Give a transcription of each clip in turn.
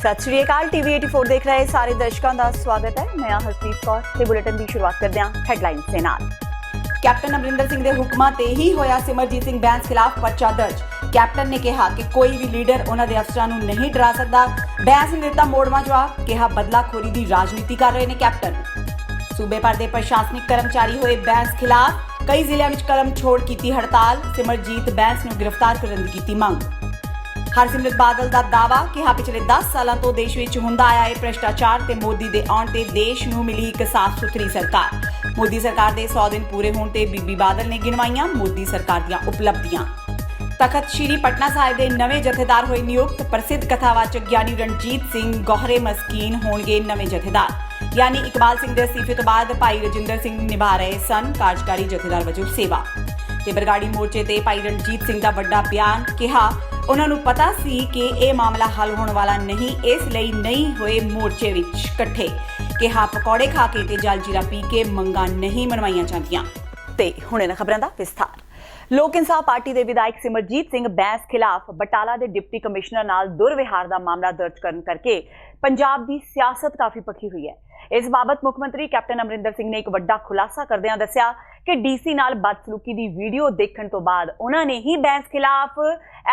सत श्री अकाल। टीवी 84 देख रहे सारे दर्शकों का स्वागत है। मैं हरप्रीत कौर ते बुलेटिन की शुरुआत करते हैं हैडलाइंस के नाल। कैप्टन अमरिंदर सिंह के हुक्मां ते ही होया सिमरजीत सिंह बैंस खिलाफ पर्चा दर्ज। कैप्टन ने कहा कि कोई भी लीडर उन्हां दे अफसरां नूं नहीं डरा सकदा। बैंस ने दिता मोड़वा जवाब, कहा बदलाखोरी की राजनीति कर रहे हैं कैप्टन। सूबे भर के प्रशासनिक कर्मचारी होए बैंस खिलाफ, कई जिलों में करम छोड़ की हड़ताल। सिमरजीत बैंस नूं गिरफ्तार करने की कीती मंग। हरसिमरत बादल का दावा कि पिछले 10 सालों तो देश में हुंदा आया है भ्रष्टाचार ते मोदी दे आउण ते देश नूं मिली एक साफ सुथरी सरकार। मोदी सरकार दे 100 दिन पूरे होने ते बीबी बादल ने गिणवाईयां मोदी सरकार दीआं उपलब्धियां। तखत श्री पटना साहिब के नवे जथेदार होए नियुक्त। प्रसिद्ध कथावाचक ज्ञानी रणजीत सिंह गौहरे मस्कीन होणगे नवे जथेदार। यानी इकबाल सिंह के अस्तीफे तो बाद भाई रजिंदर सिंह निभा रहे सन कार्यकारी जथेदार वजों सेवा। ते बरगाड़ी मोर्चे ते भाई रणजीत सिंह का वड्डा बयान, कहा उन्होंने पता सी कि यह मामला हल होने वाला नहीं, इसलिए नहीं हुए मोर्चे विच इकट्ठे। कहा पकौड़े खा के ते जल जीरा पी के मंगां नहीं मनवाईयां जांदियां। ते हुण इन्हां खबरां दा विस्तार। लोक इंसाफ पार्टी के विधायक सिमरजीत सिंह बैंस खिलाफ बटाला के डिप्टी कमिश्नर नाल दुर्व्यवहार का मामला दर्ज करने करके पंजाब की सियासत काफी पक्की हुई है। इस बाबत मुख्यमंत्री कैप्टन अमरिंदर सिंह ने एक बड़ा खुलासा करदिआं दस्सिआ कि डीसी नाल बदसलूकी की वीडियो देखने तो बाद उन्होंने ही बैंस खिलाफ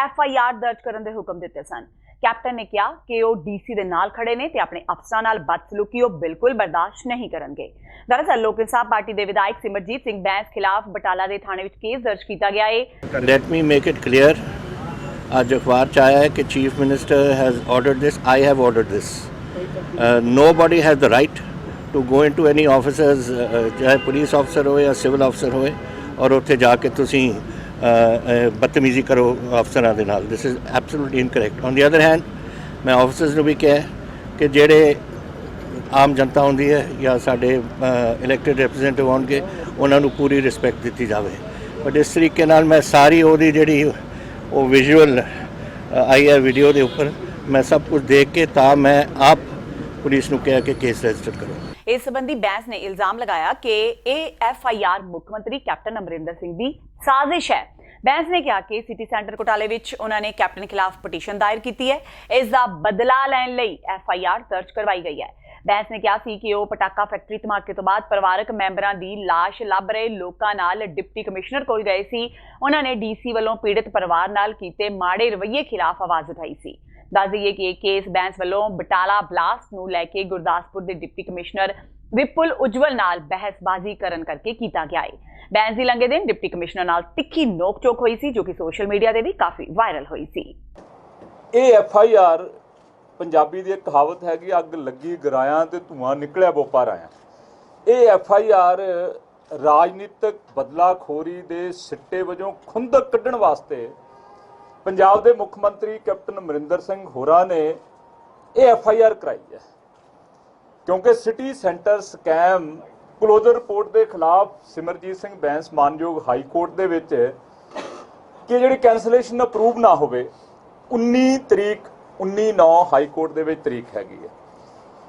FIR दर्ज करने के हुक्म दिते सन। कैप्टन ने कहा कि वो डीसी दे नाल खड़े ने ते अपने अफसरां नाल बदसलूकी वो बिल्कुल बर्दाश्त नहीं करनगे। दरअसल लोक इंसाफ पार्टी के विधायक सिमरजीत सिंह बैंस खिलाफ बटाला के थाने में केस दर्ज किया गया है। Let me make it clear, आज अखबार च आया है कि chief minister has ordered this, I have ordered this. Nobody has the right to go into any officers, चाहे पुलिस ऑफिसर हो या सिविल ऑफिसर होए, और उत्थे जाके तुसीं बदतमीजी करो अफसरां दे नाल। This is absolutely incorrect. On the other hand मैं ऑफिसर्स नूं भी कहा कि जिहड़े आम जनता होंदी है या साडे इलैक्टेड रिप्रैजेंटेटिव होणगे, उन्हां नूं पूरी रिस्पैक्ट दित्ती जावे। बट इस तरीके नाल मैं सारी ओहदी जिहड़ी वो विजुअल आई है वीडियो के उपर, मैं सब कुछ देख के तां मैं आप पुलिस नूं कहा कि केस रजिस्टर करो। इस संबंधी बैंस ने इल्जाम लगाया कि FIR मुख्यमंत्री कैप्टन अमरिंदर सिंह की साजिश है। बैंस ने कहा कि सिटी सेंटर घोटाले विच उन्होंने कैप्टन खिलाफ पटीशन दायर की है। इसका बदला लैण लई FIR दर्ज करवाई गई है। बैंस ने कहा कि वो पटाका फैक्ट्री धमाके तो बाद परिवारक मैंबरां दी लाश लभ रहे लोकां नाल डिप्टी कमिश्नर कोल गए सी। उन्होंने DC वालों पीड़ित परिवार नाल कीते माड़े रवैये खिलाफ आवाज़ उठाई सी। दस दईए कि केस बैंस वालों बटाला ब्लास्ट नूं लैके गुरदासपुर के डिप्टी कमिश्नर विपुल उज्जवल नाल बहसबाजी करन करके कीता गया है। बैंस दी लंघे दिन डिप्टी कमिश्नर नाल तिखी नोक चोक हुई सी, जो कि सोशल मीडिया ते भी काफी वायरल हुई सी। ये FIR पंजाबी दी कहावत है कि अग लगी गरायां ते धुआं निकलिया बोपार आया। ये FIR राजनीतिक बदलाखोरी दे सिट्टे वजों खुंदक कढ़ण वास्ते पंजाब के मुख मंत्री कैप्टन अमरिंदर सिंह होरां ने ये FIR कराई है, क्योंकि city centre scam closure report के खिलाफ सिमरजीत सिंह बैंस मानयोग हाई कोर्ट के विच कि जिहड़ी कैंसलेशन अप्रूव ना होवे 19/9 हाई कोर्ट के विच तरीक हैगी है।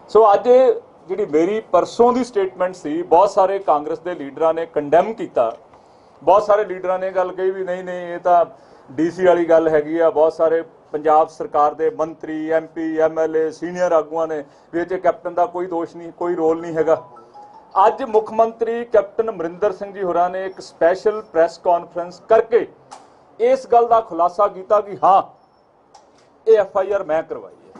सो अज जिहड़ी मेरी परसों की स्टेटमेंट सी, बहुत सारे कांग्रेस के लीडरां ने कंडैम किया। बहुत सारे लीडरां ने गल कही भी नहीं ये तो DC वाली गल हैगी आ। बहुत सारे पंजाब सरकार के मंत्री MP MLA सीनियर आगुआं ने भी इह कैप्टन का कोई दोष नहीं, कोई रोल नहीं हैगा। अज मुख मंत्री कैप्टन अमरिंदर सिंह जी होरां ने एक स्पैशल प्रैस कॉन्फ्रेंस करके इस गल का खुलासा किया कि हाँ ये FIR मैं करवाई है।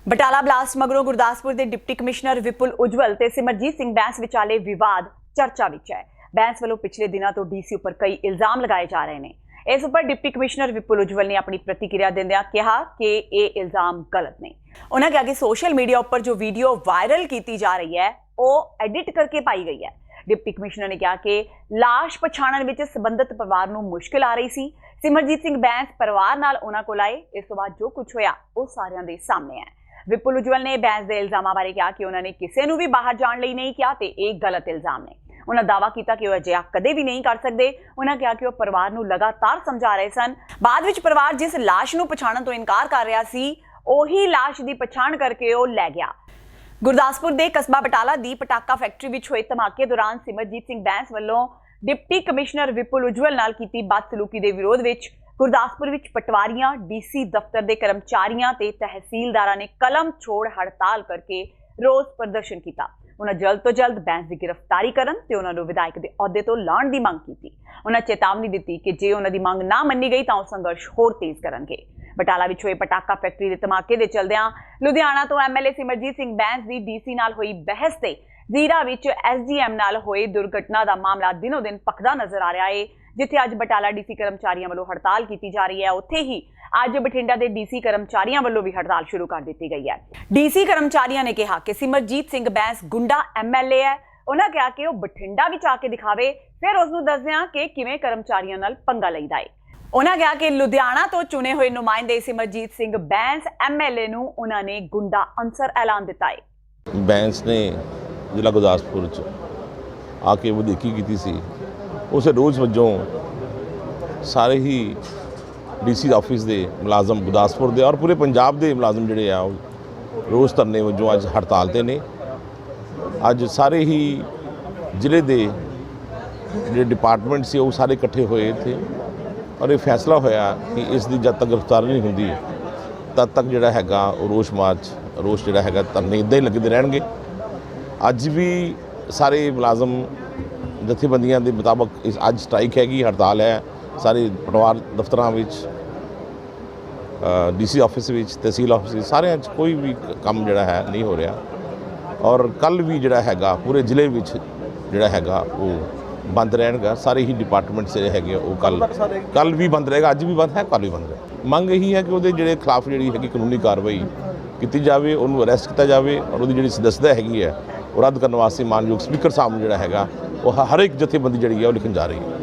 बटाला ब्लास्ट मगरों गुरदासपुर के डिप्टी कमिश्नर विपुल उज्जवल ते सिमरजीत सिंह बैंस विचाले विवाद चर्चा विच है। बैंस वालों पिछले दिनों तो DC उपर कई इल्जाम लगाए जा रहे हैं। इस उपर डिप्टी कमिश्नर विपुल उज्जवल ने अपनी प्रतिक्रिया देंदिआं कहा कि ये इल्जाम गलत ने। उन्होंने कहा कि सोशल मीडिया पर जो वीडियो वायरल की जा रही है वो एडिट करके पाई गई है। डिप्टी कमिश्नर ने कहा कि लाश पछाणन विच संबंधित परिवार नूं मुश्किल आ रही सी। सिमरजीत सिंह बैंस परिवार नाल उन्हां कोल आए, इस तो बाद जो कुछ होया वो सारिआं दे सामने है। विपुल उज्जवल ने बैंस के इल्जामां बारे कहा कि उन्होंने किसी नूं भी बाहर जाण लई नहीं कहा ते एक गलत इल्जाम ने। उन्होंने दावा किया कि वह अजिहा कदे भी नहीं कर सकते। उन्होंने कहा कि वह परिवार नूं लगातार समझा रहे सन। बाद विच परिवार जिस लाश नूं पछाणन तो इनकार कर रहा सी, ओही लाश की पछाण करके वो लै गया। गुरदासपुर के कस्बा बटाला की पटाका फैक्ट्री विच होए धमाके दौरान सिमरजीत सिंह बैंस वालों डिप्टी कमिश्नर विपुल उज्जवल नाल कीती बदसलूकी के विरोध विच ਗੁਰਦਾਸਪੁਰ ਵਿੱਚ ਪਟਵਾਰੀਆਂ, ਡੀਸੀ ਦਫ਼ਤਰ ਦੇ ਕਰਮਚਾਰੀਆਂ ਤੇ ਤਹਿਸੀਲਦਾਰਾਂ ਨੇ ਕਲਮ ਛੋੜ ਹੜਤਾਲ ਕਰਕੇ ਰੋਸ ਪ੍ਰਦਰਸ਼ਨ ਕੀਤਾ। ਉਹਨਾਂ ਜਲਦ ਤੋਂ ਜਲਦ ਬੈਂਸ ਦੀ ਗ੍ਰਿਫਤਾਰੀ ਕਰਨ ਤੇ ਉਹਨਾਂ ਨੂੰ ਵਿਧਾਇਕ ਦੇ ਅਹੁਦੇ ਤੋਂ ਲਾਉਣ ਦੀ ਮੰਗ ਕੀਤੀ। ਉਹਨਾਂ ਚੇਤਾਵਨੀ ਦਿੱਤੀ ਕਿ ਜੇ ਉਹਨਾਂ ਦੀ ਮੰਗ ਨਾ ਮੰਨੀ ਗਈ ਤਾਂ ਉਹ ਸੰਘਰਸ਼ ਹੋਰ ਤੇਜ਼ ਕਰਨਗੇ। ਬਟਾਲਾ ਵਿੱਚ ਹੋਏ ਪਟਾਕਾ ਫੈਕਟਰੀ ਦੇ ਧਮਾਕੇ ਦੇ ਚਲਦਿਆਂ ਲੁਧਿਆਣਾ ਤੋਂ ਐਮਐਲਏ ਸਿਮਰਜੀਤ ਸਿੰਘ ਬੈਂਸ ਦੀ ਡੀਸੀ ਨਾਲ ਹੋਈ ਬਹਿਸ ਤੇ ਜ਼ੀਰਾ ਵਿੱਚ ਐਸਡੀਐਮ ਨਾਲ ਹੋਏ ਦੁਰਘਟਨਾ ਦਾ ਮਾਮਲਾ ਦਿਨੋਂ ਦਿਨ ਭਖਦਾ ਨਜ਼ਰ ਆ ਰਿਹਾ ਹੈ। ਜਿੱਥੇ ਅੱਜ ਬਟਾਲਾ ਡੀਸੀ ਕਰਮਚਾਰੀਆਂ ਵੱਲੋਂ ਹੜਤਾਲ ਕੀਤੀ ਜਾ ਰਹੀ ਹੈ, ਉੱਥੇ ਹੀ ਅੱਜ ਬਠਿੰਡਾ ਦੇ ਡੀਸੀ ਕਰਮਚਾਰੀਆਂ ਵੱਲੋਂ ਵੀ ਹੜਤਾਲ ਸ਼ੁਰੂ ਕਰ ਦਿੱਤੀ ਗਈ ਹੈ। ਡੀਸੀ ਕਰਮਚਾਰੀਆਂ ਨੇ ਕਿਹਾ ਕਿ ਸਿਮਰਜੀਤ ਸਿੰਘ ਬੈਂਸ ਗੁੰਡਾ ਐਮਐਲਏ ਹੈ। ਉਹਨਾਂ ਕਿਹਾ ਕਿ ਉਹ ਬਠਿੰਡਾ ਵਿੱਚ ਆ ਕੇ ਦਿਖਾਵੇ, ਫਿਰ ਉਸ ਨੂੰ ਦੱਸਦਿਆਂ ਕਿ ਕਿਵੇਂ ਕਰਮਚਾਰੀਆਂ ਨਾਲ ਪੰਗਾ ਲਈਦਾ ਹੈ। ਉਹਨਾਂ ਕਿਹਾ ਕਿ ਲੁਧਿਆਣਾ ਤੋਂ ਚੁਣੇ ਹੋਏ ਨੁਮਾਇੰਦੇ ਸਿਮਰਜੀਤ ਸਿੰਘ ਬੈਂਸ ਐਮਐਲਏ ਨੂੰ ਉਹਨਾਂ ਨੇ ਗੁੰਡਾ ਅਨਸਰ ਐਲਾਨ ਦਿੱਤਾ ਹੈ। ਬੈਂਸ ਨੇ ਜ਼ਿਲ੍ਹਾ ਗੁਰਦਾਸਪੁਰ 'ਚ ਆ ਕੇ ਵਧੀਕੀ ਕੀਤੀ ਸੀ। ਉਸੇ ਰੋਜ਼ ਵਜੋਂ ਸਾਰੇ ਹੀ ਡੀਸੀ ਆਫਿਸ ਦੇ ਮੁਲਾਜ਼ਮ ਗੁਰਦਾਸਪੁਰ ਦੇ ਔਰ ਪੂਰੇ ਪੰਜਾਬ ਦੇ ਮੁਲਾਜ਼ਮ ਜਿਹੜੇ ਆ ਉਹ ਰੋਜ਼ ਧਰਨੇ ਵਜੋਂ ਅੱਜ ਹੜਤਾਲ 'ਤੇ ਨੇ। ਅੱਜ ਸਾਰੇ ਹੀ ਜ਼ਿਲ੍ਹੇ ਦੇ ਜਿਹੜੇ ਡਿਪਾਰਟਮੈਂਟ ਸੀ ਉਹ ਸਾਰੇ ਇਕੱਠੇ ਹੋਏ ਇੱਥੇ ਔਰ ਇਹ ਫੈਸਲਾ ਹੋਇਆ ਕਿ ਇਸ ਦੀ ਜਦ ਤੱਕ ਗ੍ਰਿਫਤਾਰੀ ਨਹੀਂ ਹੁੰਦੀ ਤਦ ਤੱਕ ਜਿਹੜਾ ਹੈਗਾ ਉਹ ਰੋਸ ਜਿਹੜਾ ਹੈਗਾ ਧਰਨੇ ਇੱਦਾਂ ਹੀ ਲੱਗਦੇ ਰਹਿਣਗੇ। ਅੱਜ ਵੀ ਸਾਰੇ ਮੁਲਾਜ਼ਮ ਜਥੇਬੰਦੀਆਂ ਦੇ ਮੁਤਾਬਕ ਅੱਜ ਸਟ੍ਰਾਈਕ ਹੈਗੀ, ਹੜਤਾਲ ਹੈ। ਸਾਰੇ ਪਟਵਾਰ ਦਫ਼ਤਰਾਂ ਵਿੱਚ, ਡੀਸੀ ਆਫਿਸ ਵਿੱਚ, ਤਹਿਸੀਲ ਆਫਿਸ ਵਿੱਚ, ਸਾਰਿਆਂ 'ਚ ਕੋਈ ਵੀ ਕੰਮ ਜਿਹੜਾ ਹੈ ਨਹੀਂ ਹੋ ਰਿਹਾ। ਔਰ ਕੱਲ੍ਹ ਵੀ ਜਿਹੜਾ ਹੈਗਾ ਪੂਰੇ ਜ਼ਿਲ੍ਹੇ ਵਿੱਚ ਜਿਹੜਾ ਹੈਗਾ ਉਹ ਬੰਦ ਰਹਿਣਗਾ। ਸਾਰੇ ਹੀ ਡਿਪਾਰਟਮੈਂਟਸ ਜਿਹੜੇ ਹੈਗੇ ਉਹ ਕੱਲ੍ਹ ਵੀ ਬੰਦ ਰਹੇਗਾ, ਅੱਜ ਵੀ ਬੰਦ ਹੈ, ਕੱਲ੍ਹ ਵੀ ਬੰਦ ਰਹੇਗਾ। ਮੰਗ ਇਹੀ ਹੈ ਕਿ ਉਹਦੇ ਜਿਹੜੇ ਖਿਲਾਫ ਜਿਹੜੀ ਹੈਗੀ ਕਾਨੂੰਨੀ ਕਾਰਵਾਈ ਕੀਤੀ ਜਾਵੇ, ਉਹਨੂੰ ਅਰੈਸਟ ਕੀਤਾ ਜਾਵੇ ਔਰ ਉਹਦੀ ਜਿਹੜੀ ਸਦੱਸਤਾ ਹੈਗੀ ਹੈ ਉਹ ਰੱਦ ਕਰਨ ਵਾਸਤੇ ਮਾਨਯੋਗ ਸਪੀਕਰ ਸਾਹਿਬ ਨੂੰ ਜਿਹੜਾ ਹੈਗਾ ਉਹ ਹਰ ਇੱਕ ਜਥੇਬੰਦੀ ਜਿਹੜੀ ਹੈ ਉਹ ਲਿਖਣ ਜਾ ਰਹੀ ਹੈ।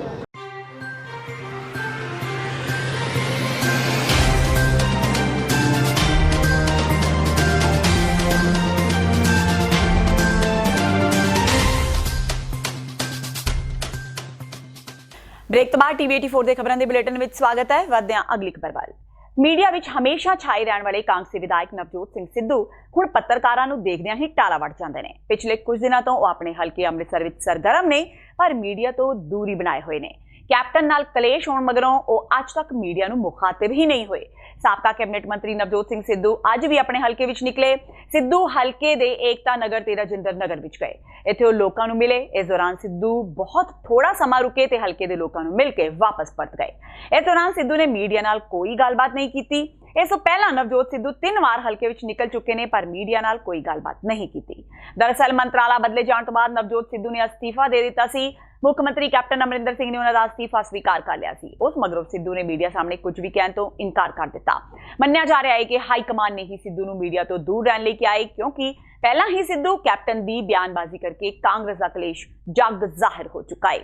ਬ੍ਰੇਕ ਤੋਂ ਬਾਅਦ ਟੀਵੀ 84 ਦੇ ਖਬਰਾਂ ਦੇ ਬੁਲੇਟਿਨ ਵਿੱਚ ਸਵਾਗਤ ਹੈ। ਵਧਦੇ ਹਾਂ ਅਗਲੀ ਖਬਰ ਵੱਲ। ਮੀਡੀਆ ਵਿੱਚ ਹਮੇਸ਼ਾ ਛਾਏ ਰਹਿਣ ਵਾਲੇ ਕਾਂਗਰਸੀ ਵਿਧਾਇਕ ਨਵਜੋਤ ਸਿੰਘ ਸਿੱਧੂ ਹੁਣ ਪੱਤਰਕਾਰਾਂ ਨੂੰ ਦੇਖਦਿਆਂ ਹੀ ਟਾਲਾ ਵੱਟ ਜਾਂਦੇ ਨੇ। ਪਿਛਲੇ ਕੁਝ ਦਿਨਾਂ ਤੋਂ ਉਹ ਆਪਣੇ ਹਲਕੇ ਅੰਮ੍ਰਿਤਸਰ ਵਿੱਚ ਸਰਗਰਮ ਨੇ, ਪਰ ਮੀਡੀਆ ਤੋਂ ਦੂਰੀ ਬਣਾਏ ਹੋਏ ਨੇ। ਕੈਪਟਨ ਨਾਲ ਕਲੇਸ਼ ਹੋਣ ਮਗਰੋਂ ਉਹ ਅੱਜ ਤੱਕ ਮੀਡੀਆ ਨੂੰ ਮੁਖਾਤਿਬ ਹੀ ਨਹੀਂ ਹੋਏ। ਸਾਬਕਾ ਕੈਬਨਿਟ ਮੰਤਰੀ ਨਵਜੋਤ ਸਿੰਘ ਸਿੱਧੂ ਅੱਜ ਵੀ ਆਪਣੇ ਹਲਕੇ ਵਿੱਚ ਨਿਕਲੇ। ਸਿੱਧੂ ਹਲਕੇ ਦੇ ਏਕਤਾ ਨਗਰ ਤੇ ਰਾਜਿੰਦਰ ਨਗਰ ਵਿੱਚ ਗਏ। ਇੱਥੇ ਉਹ ਲੋਕਾਂ ਨੂੰ ਮਿਲੇ। ਇਸ ਦੌਰਾਨ ਸਿੱਧੂ ਬਹੁਤ ਥੋੜਾ ਸਮਾਂ ਰੁਕੇ ਤੇ ਹਲਕੇ ਦੇ ਲੋਕਾਂ ਨੂੰ ਮਿਲ ਕੇ ਵਾਪਸ ਪਰਤ ਗਏ। ਇਸ ਦੌਰਾਨ ਸਿੱਧੂ ਨੇ ਮੀਡੀਆ ਨਾਲ ਕੋਈ ਗੱਲਬਾਤ ਨਹੀਂ ਕੀਤੀ। ਇਸ ਤੋਂ ਪਹਿਲਾਂ ਨਵਜੋਤ ਸਿੱਧੂ 3 ਵਾਰ ਹਲਕੇ ਵਿੱਚ ਨਿਕਲ ਚੁੱਕੇ ਨੇ, ਪਰ ਮੀਡੀਆ ਨਾਲ ਕੋਈ ਗੱਲਬਾਤ ਨਹੀਂ ਕੀਤੀ। ਦਰਅਸਲ ਮੰਤਰਾਲਾ ਬਦਲੇ ਜਾਣ ਤੋਂ ਬਾਅਦ ਨਵਜੋਤ ਸਿੱਧੂ ਨੇ ਅਸਤੀਫਾ ਦੇ ਦਿੱਤਾ ਸੀ। ਮੁੱਖ ਮੰਤਰੀ ਕੈਪਟਨ ਅਮਰਿੰਦਰ ਸਿੰਘ ਨੇ ਉਹਨਾਂ ਦਾ ਅਸਤੀਫਾ ਸਵੀਕਾਰ ਕਰ ਲਿਆ ਸੀ। ਉਸ ਮਗਰੋਂ ਸਿੱਧੂ ਨੇ ਮੀਡੀਆ ਸਾਹਮਣੇ ਕੁਝ ਵੀ ਕਹਿਣ ਤੋਂ ਇਨਕਾਰ ਕਰ ਦਿੱਤਾ। ਮੰਨਿਆ ਜਾ ਰਿਹਾ ਹੈ ਕਿ ਹਾਈ ਕਮਾਨ ਨੇ ਹੀ ਸਿੱਧੂ ਨੂੰ ਮੀਡੀਆ ਤੋਂ ਦੂਰ ਰਹਿਣ ਲਈ ਕਿਹਾ ਹੈ, ਕਿਉਂਕਿ ਪਹਿਲਾਂ ਹੀ ਸਿੱਧੂ ਕੈਪਟਨ ਦੀ ਬਿਆਨਬਾਜ਼ੀ ਕਰਕੇ ਕਾਂਗਰਸ ਦਾ ਕਲੇਸ਼ ਜੱਗ ਜ਼ਾਹਿਰ ਹੋ ਚੁੱਕਾ ਹੈ।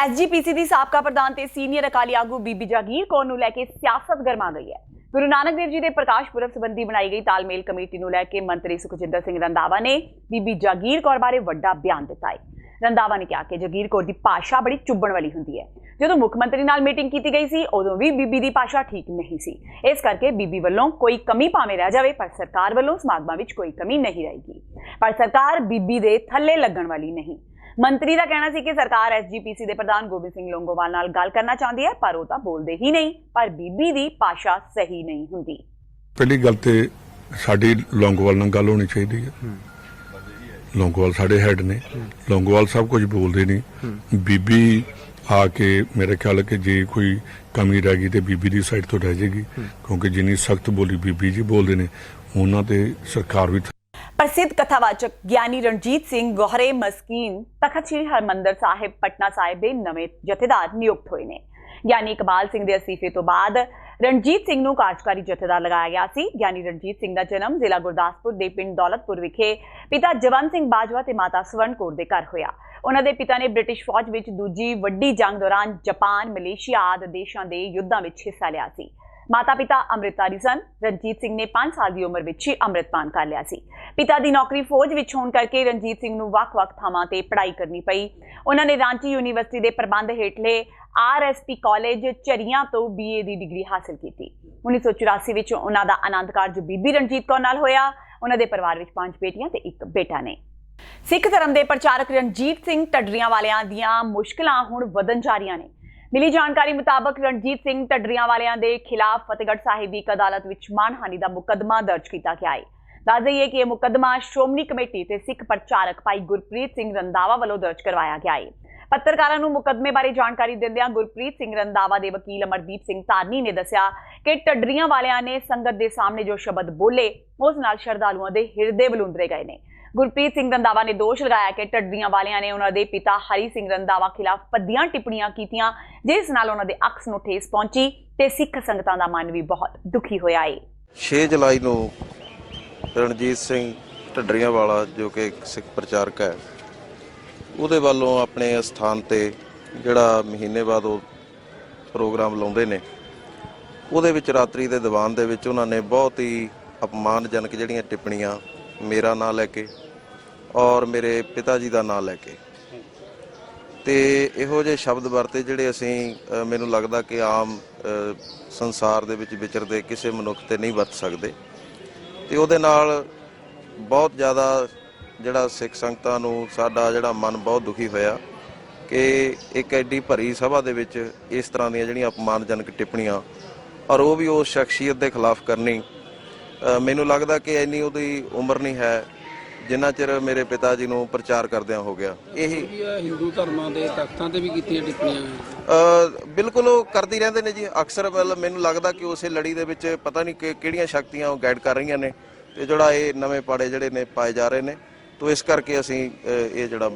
ਐਸਜੀਪੀਸੀ ਦੀ ਸਾਬਕਾ ਪ੍ਰਧਾਨ ਤੇ ਸੀਨੀਅਰ ਅਕਾਲੀ ਆਗੂ ਬੀਬੀ ਜਾਗੀਰ ਕੌਰ ਨੂੰ ਲੈ ਕੇ ਸਿਆਸਤ ਗਰਮਾ ਗਈ ਹੈ। ਗੁਰੂ ਨਾਨਕ ਦੇਵ ਜੀ ਦੇ ਪ੍ਰਕਾਸ਼ ਪੁਰਬ ਸੰਬੰਧੀ ਬਣਾਈ ਗਈ ਤਾਲਮੇਲ ਕਮੇਟੀ ਨੂੰ ਲੈ ਕੇ ਮੰਤਰੀ ਸੁਖਜਿੰਦਰ ਸਿੰਘ ਰੰਧਾਵਾ ਨੇ ਬੀਬੀ ਜਾਗੀਰ ਕੌਰ ਬਾਰੇ ਵੱਡਾ ਬਿਆਨ ਦਿੱਤਾ ਹੈ। ਰੰਧਾਵਾ ਨੇ ਕਿਹਾ ਕਿ ਜਾਗੀਰ ਕੌਰ ਦੀ ਭਾਸ਼ਾ ਬੜੀ ਚੁੱਭਣ ਵਾਲੀ ਹੁੰਦੀ ਹੈ। ਜਦੋਂ ਮੁੱਖ ਮੰਤਰੀ ਨਾਲ ਮੀਟਿੰਗ ਕੀਤੀ ਗਈ ਸੀ ਉਦੋਂ ਵੀ ਬੀਬੀ ਦੀ ਭਾਸ਼ਾ ਠੀਕ ਨਹੀਂ ਸੀ। ਇਸ ਕਰਕੇ ਬੀਬੀ ਵੱਲੋਂ ਕੋਈ ਕਮੀ ਭਾਵੇਂ ਰਹਿ ਜਾਵੇ, ਪਰ ਸਰਕਾਰ ਵੱਲੋਂ ਸਮਾਗਮਾਂ ਵਿੱਚ ਕੋਈ ਕਮੀ ਨਹੀਂ ਰਹੇਗੀ। ਪਰ ਸਰਕਾਰ ਬੀਬੀ ਦੇ ਥੱਲੇ ਲੱਗਣ ਵਾਲੀ ਨਹੀਂ। ਮੰਤਰੀ ਦਾ ਕਹਿਣਾ ਸੀ ਕਿ ਸਰਕਾਰ ਐਸਜੀਪੀਸੀ ਦੇ ਪ੍ਰਧਾਨ ਗੋਬਿੰਦ ਸਿੰਘ ਲੋਂਗੋਵਾਲ ਨਾਲ ਗੱਲ ਕਰਨਾ ਚਾਹੁੰਦੀ ਹੈ, ਪਰ ਉਹ ਤਾਂ ਬੋਲਦੇ ਹੀ ਨਹੀਂ। ਪਰ ਬੀਬੀ ਦੀ ਭਾਸ਼ਾ ਸਹੀ ਨਹੀਂ ਹੁੰਦੀ। ਪਹਿਲੀ ਗੱਲ ਤੇ ਸਾਡੀ ਲੋਂਗੋਵਾਲ ਨਾਲ ਗੱਲ ਹੋਣੀ ਚਾਹੀਦੀ ਹੈ। ਲੋਂਗੋਵਾਲ ਸਾਡੇ ਹੈਡ ਨੇ, ਲੋਂਗੋਵਾਲ ਸਭ ਕੁਝ ਬੋਲਦੇ ਨਹੀਂ। ਬੀਬੀ ਆ ਕੇ ਮੇਰੇ ਖਿਆਲ ਹੈ ਕਿ ਜੇ ਕੋਈ ਕਮੀ ਰਹਿ ਗਈ ਤੇ ਬੀਬੀ ਦੀ ਸਾਈਡ ਤੋਂ ਰਹਿ ਜਾਏਗੀ, ਕਿਉਂਕਿ ਜਿੰਨੀ ਸਖਤ ਬੋਲੀ ਬੀਬੀ ਜੀ ਬੋਲਦੇ ਨੇ ਉਹਨਾਂ ਤੇ ਸਰਕਾਰ ਵੀ। ਪ੍ਰਸਿੱਧ ਕਥਾਵਾਚਕ ਗਿਆਨੀ ਰਣਜੀਤ ਸਿੰਘ ਗੋਹਰੇ ਮਸਕੀਨ ਤਖਤ ਸ੍ਰੀ ਹਰਿਮੰਦਰ ਸਾਹਿਬ ਪਟਨਾ ਸਾਹਿਬ ਦੇ ਨਵੇਂ ਜਥੇਦਾਰ ਨਿਯੁਕਤ ਹੋਏ ਨੇ। ਗਿਆਨੀ ਇਕਬਾਲ ਸਿੰਘ ਦੇ ਅਸਤੀਫੇ ਤੋਂ ਬਾਅਦ ਰਣਜੀਤ ਸਿੰਘ ਨੂੰ ਕਾਰਜਕਾਰੀ ਜਥੇਦਾਰ ਲਗਾਇਆ ਗਿਆ ਸੀ। ਗਿਆਨੀ ਰਣਜੀਤ ਸਿੰਘ ਦਾ ਜਨਮ ਜ਼ਿਲ੍ਹਾ ਗੁਰਦਾਸਪੁਰ ਦੇ ਪਿੰਡ ਦੌਲਤਪੁਰ ਵਿਖੇ ਪਿਤਾ ਜਵੰਤ ਸਿੰਘ ਬਾਜਵਾ ਤੇ ਮਾਤਾ ਸਵਰਨ ਕੌਰ ਦੇ ਘਰ ਹੋਇਆ। ਉਹਨਾਂ ਦੇ ਪਿਤਾ ਨੇ ਬ੍ਰਿਟਿਸ਼ ਫੌਜ ਵਿੱਚ ਦੂਜੀ ਵੱਡੀ ਜੰਗ ਦੌਰਾਨ ਜਾਪਾਨ, ਮਲੇਸ਼ੀਆ ਆਦਿ ਦੇਸ਼ਾਂ ਦੇ ਯੁੱਧਾਂ ਵਿੱਚ ਹਿੱਸਾ ਲਿਆ ਸੀ। ਮਾਤਾ ਪਿਤਾ ਅੰਮ੍ਰਿਤਧਾਰੀ ਸਨ। ਰਣਜੀਤ ਸਿੰਘ ਨੇ 5 ਸਾਲ ਦੀ ਉਮਰ ਵਿੱਚ ਹੀ ਅੰਮ੍ਰਿਤਪਾਨ ਕਰ ਲਿਆ ਸੀ। ਪਿਤਾ ਦੀ ਨੌਕਰੀ ਫੌਜ ਵਿੱਚ ਹੋਣ ਕਰਕੇ ਰਣਜੀਤ ਸਿੰਘ ਨੂੰ ਵੱਖ-ਵੱਖ ਥਾਵਾਂ ਤੇ ਪੜ੍ਹਾਈ ਕਰਨੀ ਪਈ। ਉਹਨਾਂ ਨੇ ਰਾਂਚੀ ਯੂਨੀਵਰਸਿਟੀ ਦੇ ਪ੍ਰਬੰਧ ਹੇਠਲੇ ਆਰਐਸਪੀ ਕਾਲਜ ਝਰੀਆਂ ਤੋਂ BA ਦੀ ਡਿਗਰੀ ਹਾਸਲ ਕੀਤੀ। 1984 ਵਿੱਚ ਉਹਨਾਂ ਦਾ ਆਨੰਦ ਕਾਰਜ ਬੀਬੀ ਰਣਜੀਤ ਕੌਰ ਨਾਲ ਹੋਇਆ। ਉਹਨਾਂ ਦੇ ਪਰਿਵਾਰ ਵਿੱਚ 5 ਬੇਟੀਆਂ ਤੇ 1 ਬੇਟਾ ਨੇ। ਸਿੱਖ ਧਰਮ ਦੇ ਪ੍ਰਚਾਰਕ ਰਣਜੀਤ ਸਿੰਘ ਢੱਡਰੀਆਂ ਵਾਲਿਆਂ ਦੀਆਂ ਮੁਸ਼ਕਲਾਂ ਹੁਣ ਵਧਣ ਜਾ ਰਹੀਆਂ ਨੇ। ਮਿਲੀ ਜਾਣਕਾਰੀ ਮੁਤਾਬਕ ਰਣਜੀਤ ਸਿੰਘ ਢੱਡਰੀਆਂ ਵਾਲਿਆਂ ਦੇ ਖਿਲਾਫ ਫਤਿਹਗੜ੍ਹ ਸਾਹਿਬ ਦੀ ਇੱਕ ਅਦਾਲਤ ਵਿੱਚ ਮਾਣਹਾਨੀ ਦਾ ਮੁਕੱਦਮਾ ਦਰਜ ਕੀਤਾ ਗਿਆ ਹੈ। ਦੱਸ ਦਈਏ ਕਿ ਇਹ ਮੁਕੱਦਮਾ ਸ਼੍ਰੋਮਣੀ ਕਮੇਟੀ ਤੇ ਸਿੱਖ ਪ੍ਰਚਾਰਕ ਭਾਈ ਗੁਰਪ੍ਰੀਤ ਸਿੰਘ ਰੰਧਾਵਾ ਵੱਲੋਂ ਦਰਜ ਕਰਵਾਇਆ ਗਿਆ ਹੈ। ਪੱਤਰਕਾਰਾਂ ਨੂੰ ਮੁਕੱਦਮੇ ਬਾਰੇ ਜਾਣਕਾਰੀ ਦਿੰਦਿਆਂ ਗੁਰਪ੍ਰੀਤ ਸਿੰਘ ਰੰਧਾਵਾ ਦੇ ਵਕੀਲ ਅਮਰਦੀਪ ਸਿੰਘ ਧਾਰਨੀ ਨੇ ਦੱਸਿਆ ਕਿ ਢੱਡਰੀਆਂ ਵਾਲਿਆਂ ਨੇ ਸੰਗਤ ਦੇ ਸਾਹਮਣੇ ਜੋ ਸ਼ਬਦ ਬੋਲੇ ਉਸ ਨਾਲ ਸ਼ਰਧਾਲੂਆਂ ਦੇ ਹਿਰਦੇ ਬਲੂੰਦਰੇ ਗਏ ਨੇ। ਗੁਰਪ੍ਰੀਤ ਸਿੰਘ ਰੰਧਾਵਾ ਨੇ ਦੋਸ਼ ਲਗਾਇਆ ਕਿ ਢੱਡਰੀਆਂ ਵਾਲਿਆਂ ਨੇ ਉਹਨਾਂ ਦੇ ਪਿਤਾ ਹਰੀ ਸਿੰਘ ਰੰਧਾਵਾ ਖਿਲਾਫ ਭੱਦੀਆਂ ਟਿੱਪਣੀਆਂ ਕੀਤੀਆਂ, ਜਿਸ ਨਾਲ ਉਹਨਾਂ ਦੇ ਅਕਸ ਨੂੰ ਠੇਸ ਪਹੁੰਚੀ ਤੇ ਸਿੱਖ ਸੰਗਤਾਂ ਦਾ ਮਨ ਵੀ ਬਹੁਤ ਦੁਖੀ ਹੋਇਆ ਹੈ। 6 ਜੁਲਾਈ ਨੂੰ ਰਣਜੀਤ ਸਿੰਘ ਢੱਡਰੀਆਂ ਵਾਲਾ ਜੋ ਕਿ ਇੱਕ ਸਿੱਖ ਪ੍ਰਚਾਰਕ ਹੈ, ਉਹਦੇ ਵੱਲੋਂ ਆਪਣੇ ਸਥਾਨ ਤੇ ਜਿਹੜਾ ਮਹੀਨੇ ਬਾਅਦ ਉਹ ਪ੍ਰੋਗਰਾਮ ਲਾਉਂਦੇ ਨੇ, ਉਹਦੇ ਵਿੱਚ ਰਾਤਰੀ ਦੇ ਦੀਵਾਨ ਦੇ ਵਿੱਚ ਉਹਨਾਂ ਨੇ ਬਹੁਤ ਹੀ ਅਪਮਾਨਜਨਕ ਜਿਹੜੀਆਂ ਟਿੱਪਣੀਆਂ ਮੇਰਾ ਨਾਂ ਲੈ ਕੇ ਔਰ ਮੇਰੇ ਪਿਤਾ ਜੀ ਦਾ ਨਾਂ ਲੈ ਕੇ ਤੇ ਇਹੋ ਜਿਹੇ ਸ਼ਬਦ ਵਰਤੇ ਜਿਹੜੇ ਅਸੀਂ ਮੈਨੂੰ ਲੱਗਦਾ ਕਿ ਆਮ ਸੰਸਾਰ ਦੇ ਵਿੱਚ ਵਿਚਰਦੇ ਕਿਸੇ ਮਨੁੱਖ ਤੇ ਨਹੀਂ ਵਰਤ ਸਕਦੇ। ਤੇ ਉਹਦੇ ਨਾਲ ਬਹੁਤ ਜ਼ਿਆਦਾ ਜਿਹੜਾ ਸਿੱਖ ਸੰਗਤਾਂ ਨੂੰ ਸਾਡਾ ਜਿਹੜਾ ਮਨ ਬਹੁਤ ਦੁਖੀ ਹੋਇਆ ਕਿ ਇੱਕ ਐਡੀ ਭਰੀ ਸਭਾ ਦੇ ਵਿੱਚ ਇਸ ਤਰ੍ਹਾਂ ਦੀਆਂ ਜਿਹੜੀਆਂ ਅਪਮਾਨਜਨਕ ਟਿੱਪਣੀਆਂ ਔਰ ਉਹ ਵੀ ਉਸ ਸ਼ਖਸੀਅਤ ਦੇ ਖਿਲਾਫ ਕਰਨੀ, ਮੈਨੂੰ ਲੱਗਦਾ ਕਿ ਇੰਨੀ ਉਹਦੀ ਉਮਰ ਨਹੀਂ ਹੈ ਜਿੰਨਾ ਚਿਰ ਮੇਰੇ ਪਿਤਾ ਜੀ ਨੂੰ ਪ੍ਰਚਾਰ ਕਰਦਿਆਂ ਹੋ ਗਿਆ। ਇਹ ਹਿੰਦੂ ਧਰਮਾਂ ਦੇ ਤਖਤਾਂ ਤੇ ਵੀ ਕੀਤੀਆਂ ਟਿੱਪਣੀਆਂ ਬਿਲਕੁਲ ਉਹ ਕਰਦੇ ਰਹਿੰਦੇ ਨੇ ਜੀ ਅਕਸਰ। ਮੈਨੂੰ ਲੱਗਦਾ ਕਿ ਉਸੇ ਲੜੀ ਦੇ ਵਿੱਚ ਪਤਾ ਨਹੀਂ ਕਿਹੜੀਆਂ ਸ਼ਕਤੀਆਂ ਉਹ ਗਾਈਡ ਕਰ ਰਹੀਆਂ ਨੇ ਤੇ ਜਿਹੜਾ ਇਹ ਨਵੇਂ ਪਾੜੇ ਜਿਹੜੇ ਨੇ ਪਾਏ ਜਾ ਰਹੇ ਨੇ, ਤੋਂ ਇਸ ਕਰਕੇ ਅਸੀਂ ਇਹ ਜਿਹੜਾ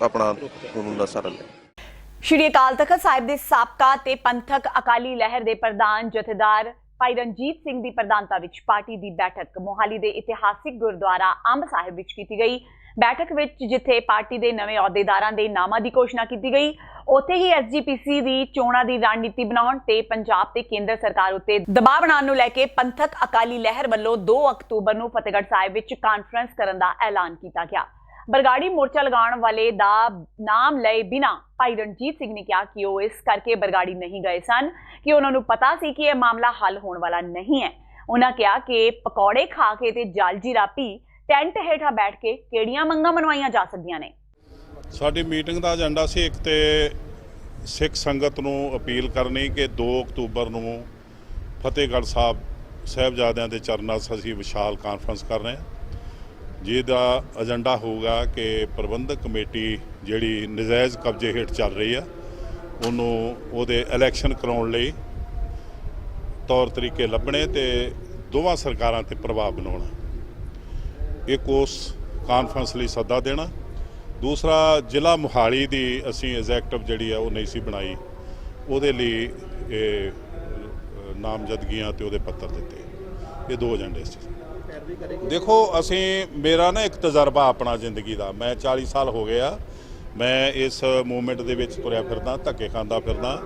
ਆਪਣਾ ਕਾਨੂੰਨ ਦਾ ਸਹਾਰਾ ਲਿਆ। ਸ਼੍ਰੀ ਅਕਾਲ ਤਖਤ ਸਾਹਿਬ ਦੇ ਸਾਬਕਾ ਤੇ ਪੰਥਕ ਅਕਾਲੀ ਲਹਿਰ ਦੇ ਪ੍ਰਧਾਨ ਜਥੇਦਾਰ ਭਾਈ ਰਣਜੀਤ ਸਿੰਘ ਦੀ ਪ੍ਰਧਾਨਤਾ ਵਿੱਚ ਪਾਰਟੀ ਦੀ ਬੈਠਕ ਮੋਹਾਲੀ ਦੇ ਇਤਿਹਾਸਿਕ ਗੁਰਦੁਆਰਾ ਅੰਬ ਸਾਹਿਬ ਵਿੱਚ ਕੀਤੀ ਗਈ। ਬੈਠਕ ਵਿੱਚ ਜਿੱਥੇ ਪਾਰਟੀ ਦੇ ਨਵੇਂ ਅਹੁਦੇਦਾਰਾਂ ਦੇ ਨਾਮਾਂ ਦੀ ਘੋਸ਼ਣਾ ਕੀਤੀ ਗਈ, ਉੱਥੇ ਹੀ ਐਸਜੀਪੀਸੀ ਦੀ ਚੋਣਾਂ ਦੀ ਰਣਨੀਤੀ ਬਣਾਉਣ ਤੇ ਪੰਜਾਬ ਤੇ ਕੇਂਦਰ ਸਰਕਾਰ ਉੱਤੇ ਦਬਾਅ ਬਣਾਉਣ ਨੂੰ ਲੈ ਕੇ ਪੰਥਕ ਅਕਾਲੀ ਲਹਿਰ ਵੱਲੋਂ 2 ਅਕਤੂਬਰ ਨੂੰ ਫਤਿਹਗੜ੍ਹ ਸਾਹਿਬ ਵਿੱਚ ਕਾਨਫਰੰਸ ਕਰਨ ਦਾ ਐਲਾਨ ਕੀਤਾ ਗਿਆ। ਬਰਗਾੜੀ ਮੋਰਚਾ ਲਗਾਉਣ ਵਾਲੇ ਦਾ ਨਾਮ ਲਏ ਬਿਨਾਂ ਭਾਈ ਰਣਜੀਤ ਸਿੰਘ ਨੇ ਕਿਹਾ ਕਿ ਉਹ ਇਸ ਕਰਕੇ ਬਰਗਾੜੀ ਨਹੀਂ ਗਏ ਸਨ ਕਿ ਉਹਨਾਂ ਨੂੰ ਪਤਾ ਸੀ ਕਿ ਇਹ ਮਾਮਲਾ ਹੱਲ ਹੋਣ ਵਾਲਾ ਨਹੀਂ ਹੈ। ਉਹਨਾਂ ਕਿਹਾ ਕਿ ਪਕੌੜੇ ਖਾ ਕੇ ਤੇ ਜਲਜੀਰਾ ਪੀ ਟੈਂਟ ਹੇਠਾਂ ਬੈਠ ਕੇ ਕਿਹੜੀਆਂ ਮੰਗਾਂ ਮਨਵਾਈਆਂ ਜਾ ਸਕਦੀਆਂ ਨੇ। ਸਾਡੀ ਮੀਟਿੰਗ ਦਾ ਏਜੰਡਾ ਸੀ ਇੱਕ ਤੇ ਸਿੱਖ ਸੰਗਤ ਨੂੰ ਅਪੀਲ ਕਰਨੀ ਕਿ 2 ਅਕਤੂਬਰ ਨੂੰ ਫਤਿਹਗੜ੍ਹ ਸਾਹਿਬ ਸਾਹਿਬਜ਼ਾਦਿਆਂ ਦੇ ਚਰਨਾਂ 'ਚ ਅਸੀਂ ਵਿਸ਼ਾਲ ਕਾਨਫਰੰਸ ਕਰ ਰਹੇ ਹਾਂ, ਜਿਹਦਾ ਏਜੰਡਾ ਹੋਊਗਾ ਕਿ ਪ੍ਰਬੰਧਕ ਕਮੇਟੀ ਜਿਹੜੀ ਨਜਾਇਜ਼ ਕਬਜ਼ੇ ਹੇਠ ਚੱਲ ਰਹੀ ਆ ਉਹਦੇ ਇਲੈਕਸ਼ਨ ਕਰਾਉਣ ਲਈ ਤੌਰ ਤਰੀਕੇ ਲੱਭਣੇ ਤੇ ਦੋਵਾਂ ਸਰਕਾਰਾਂ ਤੇ ਪ੍ਰਭਾਵ ਬਣਾਉਣਾ। ਇੱਕ ਉਸ ਕਾਨਫਰੰਸ ਲਈ ਸੱਦਾ ਦੇਣਾ। ਦੂਸਰਾ, ਜ਼ਿਲ੍ਹਾ ਮੋਹਾਲੀ ਦੀ ਅਸੀਂ ਐਗਜ਼ੈਕਟਿਵ ਜਿਹੜੀ ਆ ਉਹ ਨਹੀਂ ਸੀ ਬਣਾਈ, ਉਹਦੇ ਲਈ ਇਹ ਨਾਮਜ਼ਦਗੀਆਂ ਤੇ ਉਹਦੇ ਪੱਤਰ ਦਿੱਤੇ। ਇਹ 2 ਏਜੰਡੇ ਸੀ। ਦੇਖੋ, ਮੇਰਾ ਨਾ ਇੱਕ ਤਜਰਬਾ ਆਪਣਾ ਜ਼ਿੰਦਗੀ ਦਾ, ਮੈਂ 40 ਸਾਲ ਹੋ ਗਏ ਆ ਮੈਂ ਇਸ ਮੂਵਮੈਂਟ ਦੇ ਵਿੱਚ ਤੁਰਿਆ ਫਿਰਦਾ, ਧੱਕੇ ਖਾਂਦਾ ਫਿਰਦਾ,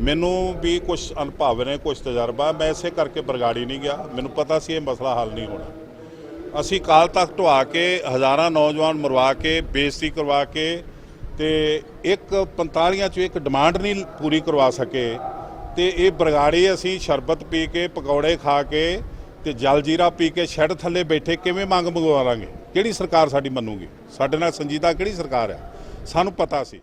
ਮੈਨੂੰ ਵੀ ਕੁਝ ਅਨੁਭਵ ਨੇ, ਕੁਝ ਤਜਰਬਾ। ਮੈਂ ਇਸੇ ਕਰਕੇ ਬਰਗਾੜੀ ਨਹੀਂ ਗਿਆ, ਮੈਨੂੰ ਪਤਾ ਸੀ ਇਹ ਮਸਲਾ ਹੱਲ ਨਹੀਂ ਹੋਣਾ। ਅਸੀਂ ਅਕਾਲ ਤਖਤ ਢਵਾ ਕੇ ਹਜ਼ਾਰਾਂ ਨੌਜਵਾਨ ਮਰਵਾ ਕੇ ਬੇਇੱਜ਼ਤੀ ਕਰਵਾ ਕੇ ਤੇ ਇੱਕ 45 ਚੋਂ ਇੱਕ ਡਿਮਾਂਡ ਨਹੀਂ ਪੂਰੀ ਕਰਵਾ ਸਕੇ ਤੇ ਇਹ ਬਰਗਾੜੀ ਅਸੀਂ ਸ਼ਰਬਤ ਪੀ ਕੇ ਪਕੌੜੇ ਖਾ ਕੇ ਤੇ ਜਲਜੀਰਾ ਪੀ ਕੇ ਸ਼ੈੱਡ ਥੱਲੇ ਬੈਠੇ ਕਿਵੇਂ ਮੰਗ ਮੰਗਵਾ ਲਾਂਗੇ? ਕਿਹੜੀ ਸਰਕਾਰ ਸਾਡੀ ਮੰਨੂਗੀ? ਸਾਡੇ ਨਾਲ ਸੰਜੀਦਾ ਕਿਹੜੀ ਸਰਕਾਰ ਆ? ਸਾਨੂੰ ਪਤਾ ਸੀ।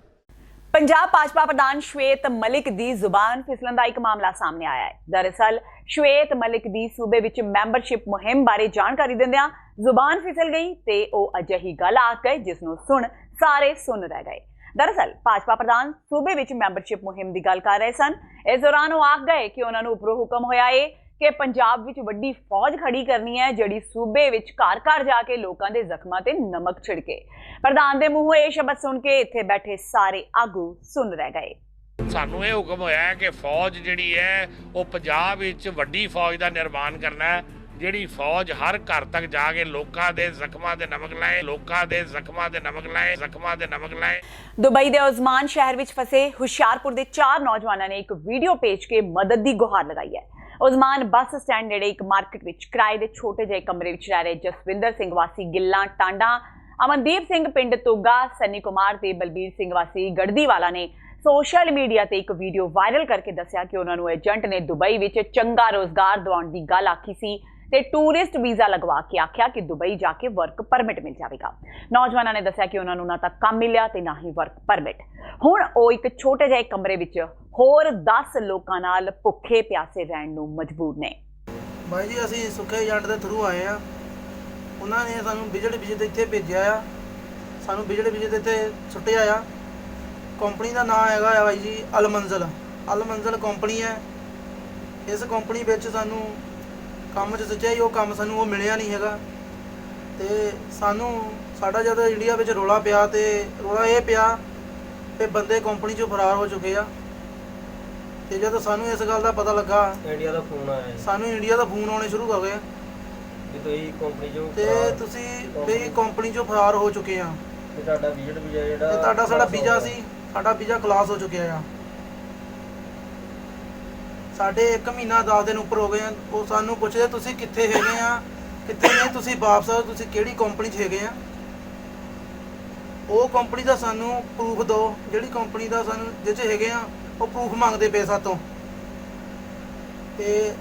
ਪੰਜਾਬ ਭਾਜਪਾ ਪ੍ਰਧਾਨ ਸ਼ਵੇਤ ਮਲਿਕ ਦੀ ਜ਼ੁਬਾਨ ਫਿਸਲਣ ਦਾ ਇੱਕ ਮਾਮਲਾ ਸਾਹਮਣੇ ਆਇਆ ਹੈ। ਦਰਅਸਲ ਸ਼ਵੇਤ ਮਲਿਕ ਦੀ ਸੂਬੇ ਵਿੱਚ ਮੈਂਬਰਸ਼ਿਪ ਮੁਹਿੰਮ ਬਾਰੇ ਜਾਣਕਾਰੀ ਦਿੰਦਿਆਂ ਜ਼ੁਬਾਨ ਫਿਸਲ ਗਈ ਤੇ ਉਹ ਅਜਿਹੀ ਗੱਲ ਆਖ ਗਏ ਜਿਸ ਨੂੰ ਸੁਣ ਸਾਰੇ ਸੁਣ ਰਹਿ ਗਏ। ਦਰਅਸਲ ਭਾਜਪਾ ਪ੍ਰਧਾਨ ਸੂਬੇ ਵਿੱਚ ਮੈਂਬਰਸ਼ਿਪ ਮੁਹਿੰਮ ਦੀ ਗੱਲ ਕਰ ਰਹੇ ਸਨ। ਇਸ ਦੌਰਾਨ ਉਹ ਆਖ ਗਏ ਕਿ ਉਹਨਾਂ ਨੂੰ ਉੱਪਰੋਂ ਹੁਕਮ ਹੋਇਆ ਏ ਕਿ ਪੰਜਾਬ ਵਿੱਚ ਵੱਡੀ ਫੌਜ ਖੜੀ ਕਰਨੀ ਹੈ ਜਿਹੜੀ ਸੂਬੇ ਵਿੱਚ ਘਰ ਘਰ ਜਾ ਕੇ ਲੋਕਾਂ ਦੇ ਜ਼ਖਮਾਂ ਤੇ ਨਮਕ ਛਿੜਕੇ। ਪ੍ਰਧਾਨ ਦੇ ਮੂੰਹੋਂ ਇਹ ਸ਼ਬਦ ਸੁਣ ਕੇ ਇੱਥੇ ਬੈਠੇ ਸਾਰੇ ਆਗੂ ਸੁਣ ਰਹਿ ਗਏ। ਸਾਨੂੰ ਇਹ ਹੁਕਮ ਹੋਇਆ ਹੈ ਕਿ ਫੌਜ ਜਿਹੜੀ ਹੈ ਉਹ ਪੰਜਾਬ ਵਿੱਚ ਵੱਡੀ ਫੌਜ ਦਾ ਨਿਰਮਾਣ ਕਰਨਾ ਹੈ, ਜਿਹੜੀ ਫੌਜ ਹਰ ਘਰ ਤੱਕ ਜਾ ਕੇ ਲੋਕਾਂ ਦੇ ਜ਼ਖਮਾਂ ਤੇ ਨਮਕ ਲਾਏ, ਲੋਕਾਂ ਦੇ ਜ਼ਖਮਾਂ ਤੇ ਨਮਕ ਲਾਏ, ਜ਼ਖਮਾਂ ਤੇ ਨਮਕ ਲਾਏ। ਦੁਬਈ ਦੇ ਉਸਮਾਨ ਸ਼ਹਿਰ ਵਿੱਚ ਫਸੇ ਹੁਸ਼ਿਆਰਪੁਰ ਦੇ 4 ਨੌਜਵਾਨਾਂ ਨੇ ਇੱਕ ਵੀਡੀਓ ਭੇਜ ਕੇ ਮਦਦ ਦੀ ਗੁਹਾਰ ਲਗਾਈ ਹੈ। ਉਸਮਾਨ ਬੱਸ ਸਟੈਂਡ ਨੇੜੇ ਇੱਕ ਮਾਰਕੀਟ ਵਿੱਚ ਕਿਰਾਏ ਦੇ ਛੋਟੇ ਜਿਹੇ ਕਮਰੇ ਵਿੱਚ ਰਹਿ ਰਹੇ ਜਸਵਿੰਦਰ ਸਿੰਘ ਵਾਸੀ ਗਿੱਲਾਂ ਟਾਂਡਾ, ਅਮਨਦੀਪ ਸਿੰਘ ਪਿੰਡ ਤੋਗਾ, ਸਨੀ ਕੁਮਾਰ ਤੇ ਬਲਬੀਰ ਸਿੰਘ ਵਾਸੀ ਗੜਦੀਵਾਲਾ ਨੇ ਸੋਸ਼ਲ ਮੀਡੀਆ ਤੇ ਇੱਕ ਵੀਡੀਓ ਵਾਇਰਲ ਕਰਕੇ ਦੱਸਿਆ ਕਿ ਉਹਨਾਂ ਨੂੰ ਏਜੰਟ ਨੇ ਦੁਬਈ ਵਿੱਚ ਚੰਗਾ ਰੋਜ਼ਗਾਰ ਦਿਵਾਉਣ ਦੀ ਗੱਲ ਆਖੀ ਸੀ ਤੇ ਟੂਰਿਸਟ ਵੀਜ਼ਾ ਲਗਵਾ ਕੇ ਆਖਿਆ ਕਿ ਦੁਬਈ ਜਾ ਕੇ ਵਰਕ ਪਰਮਿਟ ਮਿਲ ਜਾਵੇਗਾ। ਨੌਜਵਾਨਾਂ ਨੇ ਦੱਸਿਆ ਕਿ ਉਹਨਾਂ ਨੂੰ ਨਾ ਤਾਂ ਕੰਮ ਮਿਲਿਆ ਤੇ ਨਾ ਹੀ ਵਰਕ ਪਰਮਿਟ। ਹੁਣ ਉਹ ਇੱਕ ਛੋਟੇ ਜਿਹੇ ਕਮਰੇ ਵਿੱਚ ਹੋਰ 10 ਲੋਕਾਂ ਨਾਲ ਭੁੱਖੇ ਪਿਆਸੇ ਰਹਿਣ ਨੂੰ ਮਜਬੂਰ ਨੇ। भाई जी ਅਸੀਂ ਸੁੱਖੇ ਏਜੰਟ ਦੇ ਥਰੂ ਆਏ ਆ। ਉਹਨਾਂ ਨੇ ਸਾਨੂੰ ਵਿਜਿਟ ਵੀਜ਼ੇ ਤੇ ਇੱਥੇ ਭੇਜਿਆ ਆ। ਸਾਨੂੰ ਵਿਜਿਟ ਵੀਜ਼ੇ ਤੇ ਇੱਥੇ ਸੁੱਟਿਆ ਆ। ਕੰਪਨੀ ਦਾ ਨਾਮ ਹੈਗਾ ਆ ਬਾਈ ਜੀ ਅਲਮੰਜ਼ਲ ਕੰਪਨੀ ਹੈ। ਇਸ ਕੰਪਨੀ ਵਿੱਚ ਸਾਨੂੰ ਕੰਮ 'ਚ ਸੱਚਿਆ ਹੀ ਉਹ ਕੰਮ ਸਾਨੂੰ ਉਹ ਮਿਲਿਆ ਨਹੀਂ ਹੈਗਾ। ਤੇ ਸਾਨੂੰ ਸਾਡਾ ਜਦ ਇੰਡੀਆ ਵਿੱਚ ਰੌਲਾ ਪਿਆ ਤੇ ਰੌਲਾ ਇਹ ਪਿਆ ਕਿ ਬੰਦੇ ਕੰਪਨੀ 'ਚੋਂ ਫਰਾਰ ਹੋ ਚੁੱਕੇ ਆ। ਤੇ ਜਦੋਂ ਸਾਨੂੰ ਇਸ ਗੱਲ ਦਾ ਪਤਾ ਲੱਗਾ ਇੰਡੀਆ ਦਾ ਫੋਨ ਆਇਆ ਸਾਨੂੰ ਇੰਡੀਆ ਦਾ ਫੋਨ ਆਉਣੇ ਸ਼ੁਰੂ ਹੋ ਗਏ ਕਿ ਤੁਸੀਂ ਕੰਪਨੀ ਚੋਂ ਤੇ ਤੁਸੀਂ ਵੀ ਕੰਪਨੀ 'ਚੋਂ ਫਰਾਰ ਹੋ ਚੁੱਕੇ ਆ ਤੇ ਤੁਹਾਡਾ ਵਿਜ਼ਿਟ ਵੀਜ਼ਾ ਜਿਹੜਾ ਤੇ ਤੁਹਾਡਾ ਸਾਡਾ ਵੀਜ਼ਾ ਸੀ ਸਾਡਾ ਵੀਜ਼ਾ ਕਲਾਸ ਹੋ ਚੁੱਕਿਆ ਆ। ਸਾਡੇ 1 ਮਹੀਨਾ 10 ਦਿਨ ਉੱਪਰ ਹੋ ਗਏ ਆ। ਉਹ ਸਾਨੂੰ ਪੁੱਛਦੇ ਤੁਸੀਂ ਕਿੱਥੇ ਹੈਗੇ ਆ ਕਿੱਥੇ ਨਹੀਂ, ਤੁਸੀਂ ਵਾਪਸ ਆਓ, ਤੁਸੀਂ ਕਿਹੜੀ ਕੰਪਨੀ 'ਚ ਹੈਗੇ ਆ। ਉਹ ਕੰਪਨੀ ਦਾ ਸਾਨੂੰ ਪ੍ਰੂਫ ਦਿਓ, ਜਿਹੜੀ ਕੰਪਨੀ ਦਾ ਸਾਨੂੰ ਜਿਹ 'ਚ ਹੈਗੇ ਆ ਉਹ ਪ੍ਰੂਫ ਮੰਗਦੇ ਪਏ ਸਾਤੋਂ। ਤੇ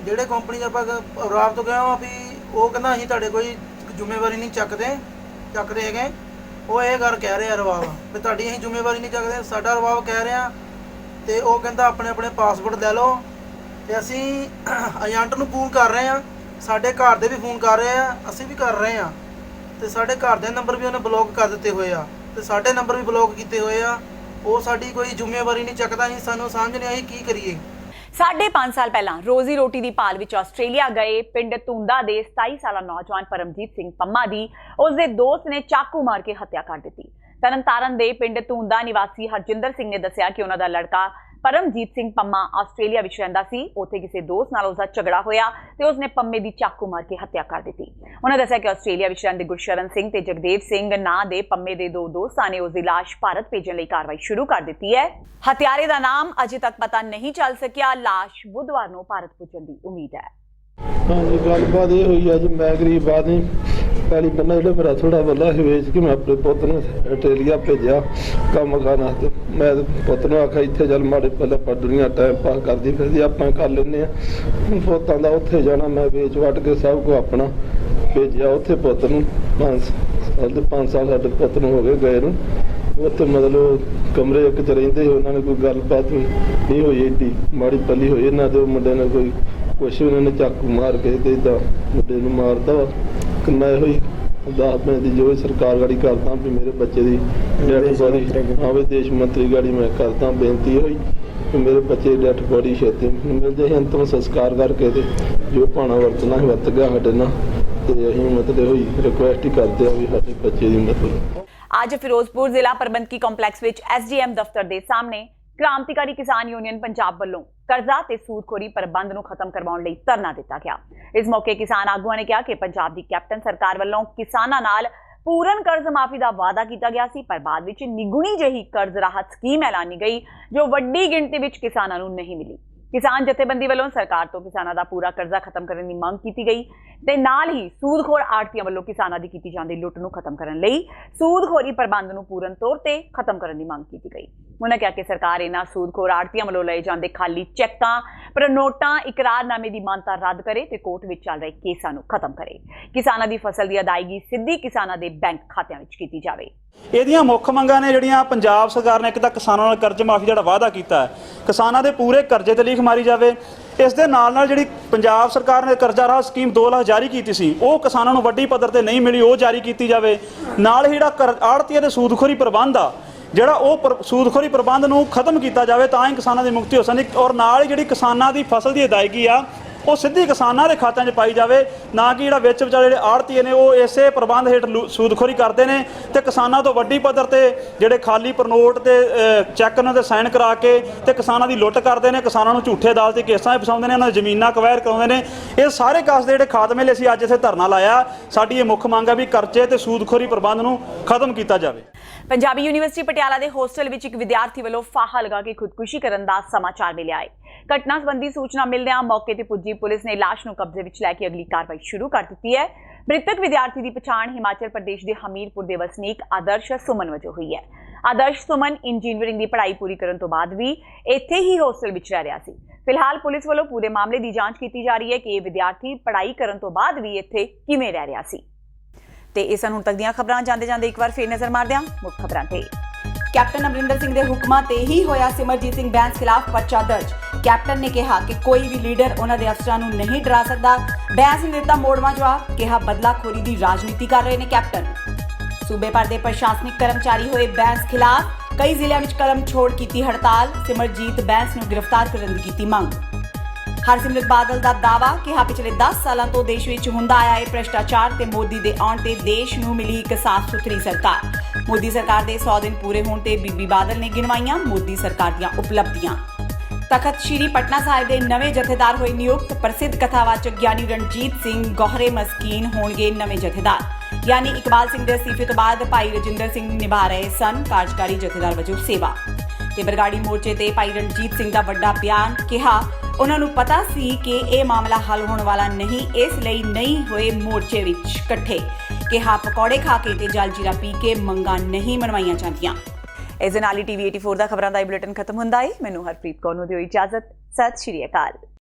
ਜਿਹੜੇ ਕੰਪਨੀ ਆਪਾਂ ਰਾਬ ਤੋਂ ਗਏ ਆ ਵੀ ਉਹ ਕਹਿੰਦਾ ਅਸੀਂ ਤੁਹਾਡੇ ਕੋਈ ਜ਼ਿੰਮੇਵਾਰੀ ਨਹੀਂ ਚੱਕਦੇ ਹੈਗੇ। ਉਹ ਇਹ ਗੱਲ ਕਹਿ ਰਿਹਾ ਰਵਾਬ ਵੀ ਤੁਹਾਡੀ ਅਸੀਂ ਜ਼ਿੰਮੇਵਾਰੀ ਨਹੀਂ ਚੱਕਦੇ, ਸਾਡਾ ਰਵਾਬ ਕਹਿ ਰਿਹਾ। ਤੇ ਉਹ ਕਹਿੰਦਾ ਆਪਣੇ ਪਾਸਪੋਰਟ ਲੈ ਲਓ। ਤੇ ਅਸੀਂ ਏਜੰਟ ਨੂੰ ਫੋਨ ਕਰ ਰਹੇ ਆ, ਸਾਡੇ ਘਰ ਦੇ ਵੀ ਫੋਨ ਕਰ ਰਹੇ ਆ, ਅਸੀਂ ਵੀ ਕਰ ਰਹੇ ਆ। ਤੇ ਸਾਡੇ ਘਰ ਦੇ ਨੰਬਰ ਵੀ ਉਹਨੇ ਬਲੌਕ ਕਰ ਦਿੱਤੇ ਹੋਏ ਆ ਤੇ ਸਾਡੇ ਨੰਬਰ ਵੀ ਬਲੌਕ ਕੀਤੇ ਹੋਏ ਆ। ਉਹ ਸਾਡੀ ਕੋਈ ਜ਼ਿੰਮੇਵਾਰੀ ਨਹੀਂ ਚੱਕਦਾ। ਅਸੀਂ ਸਾਨੂੰ ਸਮਝ ਨਹੀਂ ਆਈ ਕੀ ਕਰੀਏ। 5.5 ਸਾਲ ਪਹਿਲਾਂ ਰੋਜ਼ੀ ਰੋਟੀ ਦੀ ਭਾਲ ਵਿੱਚ ਆਸਟ੍ਰੇਲੀਆ ਗਏ ਪਿੰਡ ਧੁੰਦਾ ਦੇ 27 ਸਾਲਾ ਨੌਜਵਾਨ ਪਰਮਜੀਤ ਸਿੰਘ ਪੰਮਾ ਦੀ ਉਸਦੇ ਦੋਸਤ ਨੇ ਚਾਕੂ ਮਾਰ ਕੇ ਹੱਤਿਆ ਕਰ ਦਿੱਤੀ। ਤਰਨਤਾਰਨ ਦੇ ਪਿੰਡ ਧੁੰਦਾ ਨਿਵਾਸੀ ਹਰਜਿੰਦਰ ਸਿੰਘ ਨੇ ਦੱਸਿਆ ਕਿ ਉਹਨਾਂ ਦਾ ਲੜਕਾ ਪਰਮਜੀਤ ਸਿੰਘ ਪੰਮਾ ਆਸਟ੍ਰੇਲੀਆ ਵਿੱਚ ਰਹਿੰਦਾ ਸੀ। ਉੱਥੇ ਕਿਸੇ ਦੋਸਤ ਨਾਲ ਉਸਦਾ ਝਗੜਾ ਹੋਇਆ ਤੇ ਉਸਨੇ ਪੰਮੇ ਦੀ ਚਾਕੂ ਮਾਰ ਕੇ ਹੱਤਿਆ ਕਰ ਦਿੱਤੀ। ਉਹਨਾਂ ਦੱਸਿਆ ਕਿ ਆਸਟ੍ਰੇਲੀਆ ਵਿੱਚ ਰਹਿੰਦੇ ਗੁਰਸ਼ਰਨ ਸਿੰਘ ਤੇ ਜਗਦੇਵ ਸਿੰਘ ਨਾਂ ਦੇ ਪੰਮੇ ਦੇ 2 ਦੋਸਤਾਂ ਨੇ ਉਸਦੀ ਲਾਸ਼ ਭਾਰਤ ਭੇਜਣ ਲਈ ਕਾਰਵਾਈ ਸ਼ੁਰੂ ਕਰ ਦਿੱਤੀ ਹੈ। ਹਥਿਆਰੇ ਦਾ ਨਾਮ ਅਜੇ ਤੱਕ ਪਤਾ ਨਹੀਂ ਚੱਲ ਸਕਿਆ। ਲਾਸ਼ ਬੁੱਧਵਾਰ ਨੂੰ ਭਾਰਤ ਪੁੱਜਣ ਦੀ ਉਮੀਦ ਹੈ। ਹਾਂਜੀ, ਗੱਲਬਾਤ ਇਹ ਹੋਈ ਆ ਜੀ, ਮੈਂ ਗਰੀਬ ਆਦਮੀ ਪਹਿਲੀ ਬੰਦਾ ਜਿਹੜਾ ਮੇਰਾ ਥੋੜਾ ਬੱਲਾ ਸੀ ਵੇਚ ਕੇ ਮੈਂ ਆਪਣੇ ਪੁੱਤ ਨੂੰ ਆਸਟ੍ਰੇਲੀਆ ਭੇਜਿਆ ਕੰਮ ਕਰਨ ਵਾਸਤੇ। ਮੈਂ ਪੁੱਤ ਨੂੰ ਆਖਿਆ ਇੱਥੇ ਚੱਲ ਮਾੜੇ ਪਹਿਲਾਂ ਆਪਾਂ ਦੁਨੀਆ ਟਾਈਮ ਪਾਸ ਕਰਦੀ ਫਿਰਦੀ ਆਪਾਂ ਕਰ ਲੈਂਦੇ ਆ। ਪੁੱਤਾਂ ਦਾ ਉੱਥੇ ਜਾਣਾ ਮੈਂ ਵੇਚ ਵੱਟ ਕੇ ਸਭ ਕੁਝ ਆਪਣਾ ਭੇਜਿਆ ਉੱਥੇ ਪੁੱਤ ਨੂੰ। 5 ਸਾਲ ਸਾਡੇ ਪੁੱਤ ਨੂੰ ਹੋ ਗਏ ਗਏ ਨੂੰ। ਉੱਥੇ ਮਤਲਬ ਕਮਰੇ ਇੱਕ 'ਚ ਰਹਿੰਦੇ ਸੀ। ਉਹਨਾਂ ਨੇ ਕੋਈ ਗੱਲਬਾਤ ਨਹੀਂ ਹੋਈ ਏਡੀ ਮਾੜੀ ਪੱਲੀ ਹੋਈ ਇਹਨਾਂ ਦੇ ਮੁੰਡੇ ਨੇ ਕੋਈ ਕੁਛ ਉਹਨਾਂ ਨੇ ਚਾਕੂ ਮਾਰ ਕੇ ਤੇ ਇੱਦਾਂ ਮੁੰਡੇ ਨੂੰ ਮਾਰਦਾ ਵਾ। ਕਿ ਮੈਂ ਇਹੋ ਹੀ 10 ਮਿੰਟ ਦੀ ਜੋ ਸਰਕਾਰ ਗਾੜੀ ਕਰਦਾ ਵੀ ਮੇਰੇ ਬੱਚੇ ਦੀ ਡੈਡ ਬੋਡੀ ਆਵੇ। ਦੇਸ਼ ਮੰਤਰੀ ਗਾੜੀ ਮੈਂ ਕਰਦਾ ਬੇਨਤੀ ਹੋਈ ਕਿ ਮੇਰੇ ਬੱਚੇ ਦੀ ਡੈਡ ਬੋਡੀ ਛੇਤੀ ਮਿਲਦੇ ਹਨ ਤਾਂ ਸੰਸਕਾਰ ਕਰਕੇ ਤੇ ਜੋ ਭਾਣਾ ਵਰਤਣਾ ਵਰਤ ਗਿਆ ਸਾਡੇ ਨਾਲ। ਤੇ ਅਸੀਂ ਮਤਲਬ ਹੋਈ ਰਿਕੁਐਸਟ ਹੀ ਕਰਦੇ ਆ ਵੀ ਸਾਡੇ ਬੱਚੇ ਦੀ ਮਤਲਬ। ਅੱਜ ਫਿਰੋਜ਼ਪੁਰ ਜ਼ਿਲ੍ਹਾ ਪ੍ਰਬੰਧਕੀ ਕੰਪਲੈਕਸ ਵਿੱਚ SDM ਦਫ਼ਤਰ ਦੇ ਸਾਹਮਣੇ ਕ੍ਰਾਂਤੀਕਾਰੀ ਕਿਸਾਨ ਯੂਨੀਅਨ ਪੰਜਾਬ ਵੱਲੋਂ ਕਰਜ਼ਾ ਤੇ ਸੂਦਖੋਰੀ ਪ੍ਰਬੰਧ ਨੂੰ ਖਤਮ ਕਰਵਾਉਣ ਲਈ ਧਰਨਾ ਦਿੱਤਾ ਗਿਆ। ਇਸ ਮੌਕੇ ਕਿਸਾਨ ਆਗੂਆਂ ਨੇ ਕਿਹਾ ਕਿ ਪੰਜਾਬ ਦੀ ਕੈਪਟਨ ਸਰਕਾਰ ਵੱਲੋਂ ਕਿਸਾਨਾਂ ਨਾਲ ਪੂਰਨ ਕਰਜ਼ ਮਾਫੀ ਦਾ ਵਾਅਦਾ ਕੀਤਾ ਗਿਆ ਸੀ, ਪਰ ਬਾਅਦ ਵਿੱਚ ਨਿਗੁਣੀ ਜਿਹੀ ਕਰਜ਼ ਰਾਹਤ ਸਕੀਮ ਐਲਾਨੀ ਗਈ ਜੋ ਵੱਡੀ ਗਿਣਤੀ ਵਿੱਚ ਕਿਸਾਨਾਂ ਨੂੰ ਨਹੀਂ ਮਿਲੀ। ਕਿਸਾਨ ਜਥੇਬੰਦੀ ਵੱਲੋਂ ਸਰਕਾਰ ਤੋਂ ਕਿਸਾਨਾਂ ਦਾ ਪੂਰਾ ਕਰਜ਼ਾ ਖਤਮ ਕਰਨ ਦੀ ਮੰਗ ਕੀਤੀ ਗਈ ਤੇ ਨਾਲ ਹੀ ਸੂਦਖੋਰ ਆੜਤੀਆਂ ਵੱਲੋਂ ਕਿਸਾਨਾਂ ਦੀ ਕੀਤੀ ਜਾਂਦੀ ਲੁੱਟ ਨੂੰ ਖਤਮ ਕਰਨ ਲਈ ਸੂਦਖੋਰੀ ਪ੍ਰਬੰਧ ਨੂੰ ਪੂਰਨ ਤੌਰ ਤੇ ਖਤਮ ਕਰਨ ਦੀ ਮੰਗ ਕੀਤੀ ਗਈ। ਉਹਨਾਂ ਕਿਹਾ ਕਿ ਸਰਕਾਰ ਇਹਨਾਂ ਸੂਦਖੋਰ ਆੜਤੀਆਂ ਵੱਲੋਂ ਲਏ ਜਾਂਦੇ ਖਾਲੀ ਚੈੱਕਾਂ, ਪ੍ਰਨੋਟਾਂ, ਇਕਰਾਰਨਾਮੇ ਦੀ ਮਾਨਤਾ ਰੱਦ ਕਰੇ ਤੇ ਕੋਰਟ ਵਿੱਚ ਚੱਲ ਰਹੇ ਕੇਸਾਂ ਨੂੰ ਖਤਮ ਕਰੇ। ਕਿਸਾਨਾਂ ਦੀ ਫਸਲ ਦੀ ਅਦਾਇਗੀ ਸਿੱਧੀ ਕਿਸਾਨਾਂ ਦੇ ਬੈਂਕ ਖਾਤਿਆਂ ਵਿੱਚ ਕੀਤੀ ਜਾਵੇ। ਇਹਦੀਆਂ ਮੁੱਖ ਮੰਗਾਂ ਨੇ ਜਿਹੜੀਆਂ ਪੰਜਾਬ ਸਰਕਾਰ ਨੇ ਇੱਕ ਤਾਂ ਕਿਸਾਨਾਂ ਨਾਲ ਕਰਜ਼ ਮਾਫੀ ਦਾ ਵਾਅਦਾ ਕੀਤਾ ਹੈ, ਕਿਸਾਨਾਂ ਦੇ ਪੂਰੇ ਕਰਜ਼ੇ ਤੇ ਲੀਕ ਮਾਰੀ ਜਾਵੇ। ਇਸ ਦੇ ਨਾਲ ਜਿਹੜੀ ਪੰਜਾਬ ਸਰਕਾਰ ਨੇ ਕਰਜ਼ਾ ਰਾਹਤ ਸਕੀਮ 2 ਲੱਖ ਜਾਰੀ ਕੀਤੀ ਸੀ ਉਹ ਕਿਸਾਨਾਂ ਨੂੰ ਵੱਡੀ ਪੱਧਰ ਤੇ ਨਹੀਂ ਮਿਲੀ, ਉਹ ਜਾਰੀ ਕੀਤੀ ਜਾਵੇ। ਨਾਲ ਹੀ ਜਿਹੜਾ ਆੜਤੀਆਂ ਦੇ ਸੂਦਖੋਰੀ ਪ੍ਰਬੰਧ ਆ ਜਿਹੜਾ ਉਹ ਸੂਦਖੋਰੀ ਪ੍ਰਬੰਧ ਨੂੰ ਖਤਮ ਕੀਤਾ ਜਾਵੇ ਤਾਂ ਹੀ ਕਿਸਾਨਾਂ ਦੀ ਮੁਕਤੀ ਹੋ ਸਕਦੀ। ਔਰ ਨਾਲ ਹੀ ਜਿਹੜੀ ਕਿਸਾਨਾਂ ਦੀ ਫਸਲ ਦੀ ਅਦਾਇਗੀ ਆ ਉਹ ਸਿੱਧੀ ਕਿਸਾਨਾਂ ਦੇ ਖਾਤਿਆਂ 'ਚ ਪਾਈ ਜਾਵੇ, ਨਾ ਕਿ ਜਿਹੜਾ ਵਿੱਚ ਵਿਚਾਲੇ ਜਿਹੜੇ ਆੜਤੀਏ ਨੇ ਉਹ ਇਸੇ ਪ੍ਰਬੰਧ ਹੇਠ ਸੂਦਖੋਰੀ ਕਰਦੇ ਨੇ ਤੇ ਕਿਸਾਨਾਂ ਤੋਂ ਵੱਡੀ ਪੱਧਰ ਤੇ ਜਿਹੜੇ ਖਾਲੀ ਪ੍ਰਨੋਟ ਤੇ ਚੈੱਕ ਉਹਨਾਂ ਦੇ ਸਾਈਨ ਕਰਾ ਕੇ ਤੇ ਕਿਸਾਨਾਂ ਦੀ ਲੁੱਟ ਕਰਦੇ ਨੇ, ਕਿਸਾਨਾਂ ਨੂੰ ਝੂਠੇ ਅਦਾਲਤੀ ਕੇਸਾਂ 'ਚ ਫਸਾਉਂਦੇ ਨੇ, ਉਹਨਾਂ ਦੀ ਜ਼ਮੀਨਾਂ ਕਵੈਰ ਕਰਾਉਂਦੇ ਨੇ। ਇਹ ਸਾਰੇ ਕਾਸ ਦੇ ਜਿਹੜੇ ਖਾਤਮੇ ਲਈ ਅਸੀਂ ਅੱਜ ਇੱਥੇ ਧਰਨਾ ਲਾਇਆ। ਸਾਡੀ ਇਹ ਮੁੱਖ ਮੰਗ ਹੈ ਵੀ ਕਰਜ਼ੇ ਤੇ ਸੂਦਖੋਰੀ ਪ੍ਰਬੰਧ ਨੂੰ ਖਤਮ ਕੀਤਾ ਜਾਵੇ। ਪੰਜਾਬੀ ਯੂਨੀਵਰਸਿਟੀ ਪਟਿਆਲਾ ਦੇ ਹੋਸਟਲ ਵਿੱਚ ਇੱਕ ਵਿਦਿਆਰਥੀ ਵੱਲੋਂ ਫਾਹਾ ਲਗਾ ਕੇ ਖੁਦਕੁਸ਼ੀ ਕਰਨ ਦਾ ਸਮਾਚਾਰ ਮਿਲਿਆ ਹੈ। ਘਟਨਾ ਸੰਬੰਧੀ ਸੂਚਨਾ ਮਿਲਦਿਆਂ ਮੌਕੇ ਤੇ ਪੁੱਜੀ ਪੁਲਿਸ ਨੇ ਲਾਸ਼ ਨੂੰ ਕਬਜ਼ੇ ਵਿੱਚ ਲੈ ਕੇ ਅਗਲੀ ਕਾਰਵਾਈ ਸ਼ੁਰੂ ਕਰ ਦਿੱਤੀ ਹੈ। ਮ੍ਰਿਤਕ ਵਿਦਿਆਰਥੀ ਦੀ ਪਛਾਣ ਹਿਮਾਚਲ ਪ੍ਰਦੇਸ਼ ਦੇ ਹਮੀਰਪੁਰ ਦੇ ਵਸਨੀਕ ਆਦਰਸ਼ ਸੁਮਨ ਵਜੋਂ ਹੋਈ ਹੈ। ਆਦਰਸ਼ ਸੁਮਨ ਇੰਜੀਨੀਅਰਿੰਗ ਦੀ ਪੜ੍ਹਾਈ ਪੂਰੀ ਕਰਨ ਤੋਂ ਬਾਅਦ ਵੀ ਇੱਥੇ ਹੀ ਹੋਸਟਲ ਵਿੱਚ ਰਹਿ ਰਿਹਾ ਸੀ। ਫਿਲਹਾਲ ਪੁਲਿਸ ਵੱਲੋਂ ਪੂਰੇ ਮਾਮਲੇ ਦੀ ਜਾਂਚ ਕੀਤੀ ਜਾ ਰਹੀ ਹੈ ਕਿ ਇਹ ਵਿਦਿਆਰਥੀ ਪੜ੍ਹਾਈ ਕਰਨ ਤੋਂ ਬਾਅਦ ਵੀ ਇੱਥੇ ਕਿਵੇਂ ਰਹਿ ਰਿਹਾ ਸੀ। ਤੇ ਇਹ ਸਨ ਹੁਣ ਤੱਕ ਦੀਆਂ ਖਬਰਾਂ। ਜਾਂਦੇ ਇੱਕ ਵਾਰ ਫੇਰ ਨਜ਼ਰ ਮਾਰਦੇ ਹਾਂ ਮੁੱਖ ਖਬਰਾਂ ਤੇ। ਕੈਪਟਨ ਅਮਰਿੰਦਰ ਸਿੰਘ ਦੇ ਹੁਕਮਾਂ ਤੇ ਹੀ ਹੋਇਆ ਸਿਮਰਜੀਤ ਸਿੰਘ ਬੈਂਸ ਖਿਲਾਫ ਪਰਚਾ ਦਰਜ। ਕੈਪਟਨ ਨੇ ਕਿਹਾ ਕਿ ਕੋਈ ਵੀ ਲੀਡਰ ਉਹਨਾਂ ਦੇ ਅਫਸਰਾਂ ਨੂੰ ਨਹੀਂ ਡਰਾ ਸਕਦਾ। ਬੈਂਸ ਨੇ ਦਿੱਤਾ ਮੋੜਵਾਂ ਜਵਾਬ, ਕਿਹਾ ਬਦਲਾਖੋਰੀ ਦੀ ਰਾਜਨੀਤੀ ਕਰ ਰਹੇ ਨੇ ਕੈਪਟਨ। ਸੂਬੇ ਭਰ ਦੇ ਪ੍ਰਸ਼ਾਸਨਿਕ ਕਰਮਚਾਰੀ ਹੋਏ ਬੈਂਸ ਖਿਲਾਫ, ਕਈ ਜ਼ਿਲ੍ਹਿਆਂ ਵਿੱਚ ਕਲਮ ਛੋੜ ਕੀਤੀ ਹੜਤਾਲ। ਸਿਮਰਜੀਤ ਬੈਂਸ ਨੂੰ ਗ੍ਰਿਫਤਾਰ ਕਰਨ ਦੀ ਕੀਤੀ ਮੰਗ। ਹਰਸਿਮਰਤ ਬਾਦਲ ਦਾ ਦਾਅਵਾ, ਕਿਹਾ ਪਿਛਲੇ 10 ਸਾਲਾਂ ਤੋਂ ਦੇਸ਼ ਵਿੱਚ ਹੁੰਦਾ ਆਇਆ ਹੈ ਭ੍ਰਿਸ਼ਟਾਚਾਰ ਤੇ ਮੋਦੀ ਦੇ ਆਉਣ ਤੇ ਦੇਸ਼ ਨੂੰ ਮਿਲੀ ਇੱਕ ਸਾਫ਼ ਸੁਥਰੀ ਸਰਕਾਰ। ਮੋਦੀ ਸਰਕਾਰ ਦੇ 100 ਦਿਨ ਪੂਰੇ ਹੋਣ ਤੇ ਬੀਬੀ ਬਾਦਲ ਨੇ ਗਿਣਵਾਈਆਂ ਮੋਦੀ ਸਰਕਾਰ ਦੀਆਂ ਉਪਲਬਧੀਆਂ। ਤਖਤ ਸ਼੍ਰੀ ਪਟਨਾ ਸਾਹਿਬ ਦੇ ਨਵੇਂ ਜਥੇਦਾਰ ਹੋਏ ਨਿਯੁਕਤ। ਪ੍ਰਸਿੱਧ ਕਥਾਵਾਚਕ ਗਿਆਨੀ ਰਣਜੀਤ ਸਿੰਘ ਗੋਹਰੇ ਮਸਕੀਨ ਹੋਣਗੇ ਨਵੇਂ ਜਥੇਦਾਰ। ਗਿਆਨੀ ਇਕਬਾਲ ਸਿੰਘ ਦੇ ਅਸਤੀਫੇ ਤੋਂ ਬਾਅਦ ਭਾਈ ਰਜਿੰਦਰ ਸਿੰਘ ਨਿਭਾ ਰਹੇ ਸਨ ਕਾਰਜਕਾਰੀ ਜਥੇਦਾਰ ਵਜੋਂ ਸੇਵਾ। ਤੇ ਬਰਗਾੜੀ ਮੋਰਚੇ ਤੇ ਭਾਈ ਰਣਜੀਤ ਸਿੰਘ ਦਾ ਵੱਡਾ ਬਿਆਨ, ਕਿਹਾ ਉਹਨਾਂ ਨੂੰ ਪਤਾ ਸੀ ਕਿ ਇਹ ਮਾਮਲਾ ਹੱਲ ਹੋਣ ਵਾਲਾ ਨਹੀਂ, ਇਸ ਲਈ ਨਹੀਂ ਹੋਏ ਮੋਰਚੇ ਵਿੱਚ ਇਕੱਠੇ। ਕਿਹਾ ਪਕੌੜੇ ਖਾ ਕੇ ਤੇ ਜਲਜੀਰਾ ਪੀ ਕੇ ਮੰਗਾਂ ਨਹੀਂ ਮਨਵਾਈਆਂ ਜਾਂਦੀਆਂ। ਇਸ ਦੇ ਨਾਲ ਹੀ TV 84 ਦਾ ਖਬਰਾਂ ਦਾ ਇਹ ਬੁਲੇਟਿਨ ਖਤਮ ਹੁੰਦਾ ਹੈ। ਮੈਨੂੰ ਹਰਪ੍ਰੀਤ ਕੌਰ ਨੂੰ ਦਿਓ ਇਜਾਜ਼ਤ। ਸਤਿ ਸ਼੍ਰੀ ਅਕਾਲ।